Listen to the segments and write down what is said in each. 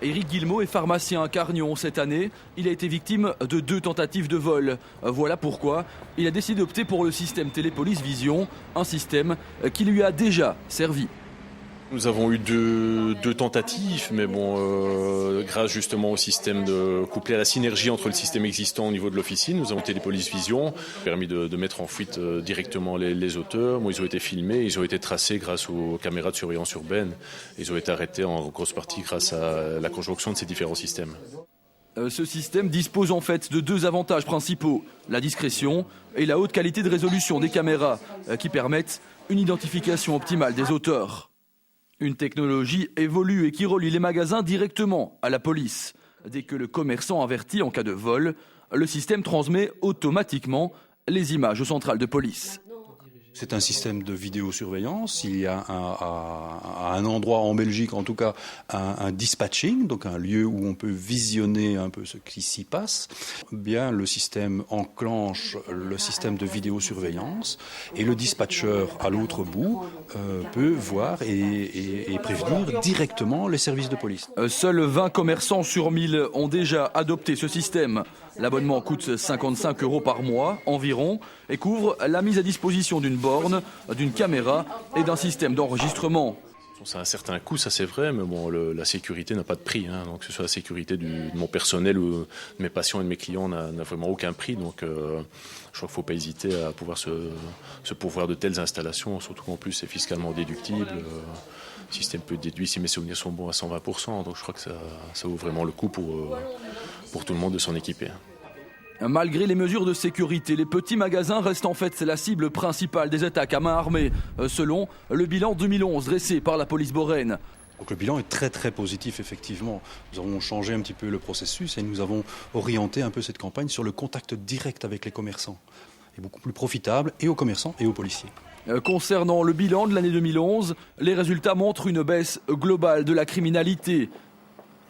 Éric Guillemot est pharmacien à Carnion. Cette année, il a été victime de 2 tentatives de vol. Voilà pourquoi il a décidé d'opter pour le système Télépolice Vision, un système qui lui a déjà servi. Nous avons eu deux tentatives, mais bon, grâce justement au système couplé à la synergie entre le système existant au niveau de l'officine, nous avons Télépolice Vision, permis de mettre en fuite directement les auteurs. Bon, ils ont été filmés, ils ont été tracés grâce aux caméras de surveillance urbaine. Ils ont été arrêtés en grosse partie grâce à la conjonction de ces différents systèmes. Ce système dispose en fait de 2 avantages principaux, la discrétion et la haute qualité de résolution des caméras, qui permettent une identification optimale des auteurs. Une technologie évolue et qui relie les magasins directement à la police. Dès que le commerçant avertit en cas de vol, le système transmet automatiquement les images aux centrales de police. C'est un système de vidéosurveillance. Il y a à un endroit en Belgique, en tout cas, un dispatching, donc un lieu où on peut visionner un peu ce qui s'y passe. Bien, le système enclenche le système de vidéosurveillance et le dispatcher à l'autre bout peut voir et prévenir directement les services de police. Seuls 20 commerçants sur 1000 ont déjà adopté ce système. L'abonnement coûte 55 € par mois environ et couvre la mise à disposition d'une borne, d'une caméra et d'un système d'enregistrement. Ça a un certain coût, ça c'est vrai, mais bon, la sécurité n'a pas de prix. Donc que ce soit la sécurité de mon personnel ou de mes patients et de mes clients n'a vraiment aucun prix. Donc je crois qu'il ne faut pas hésiter à pouvoir se pourvoir de telles installations, surtout qu'en plus c'est fiscalement déductible. Le système peut être déduit, si mes souvenirs sont bons, à 120%. Donc je crois que ça vaut vraiment le coup pour tout le monde de s'en équiper. Malgré les mesures de sécurité, les petits magasins restent en fait la cible principale des attaques à main armée, selon le bilan 2011 dressé par la police boraine. Donc le bilan est très très positif effectivement. Nous avons changé un petit peu le processus et nous avons orienté un peu cette campagne sur le contact direct avec les commerçants. C'est beaucoup plus profitable et aux commerçants et aux policiers. Concernant le bilan de l'année 2011, les résultats montrent une baisse globale de la criminalité.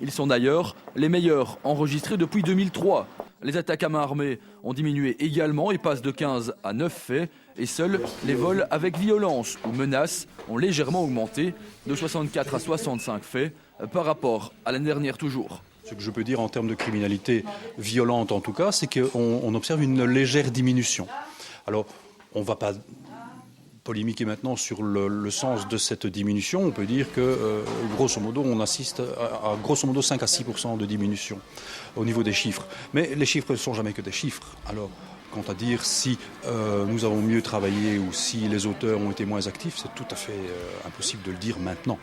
Ils sont d'ailleurs les meilleurs enregistrés depuis 2003. Les attaques à main armée ont diminué également et passent de 15 à 9 faits. Et seuls les vols avec violence ou menaces ont légèrement augmenté de 64 à 65 faits par rapport à l'année dernière toujours. Ce que je peux dire en termes de criminalité violente en tout cas, c'est qu'on observe une légère diminution. Alors, on ne va pas polémiquer maintenant sur le sens de cette diminution. On peut dire que, grosso modo, on assiste à grosso modo 5 à 6% de diminution au niveau des chiffres. Mais les chiffres ne sont jamais que des chiffres. Alors, quant à dire si nous avons mieux travaillé ou si les auteurs ont été moins actifs, c'est tout à fait impossible de le dire maintenant.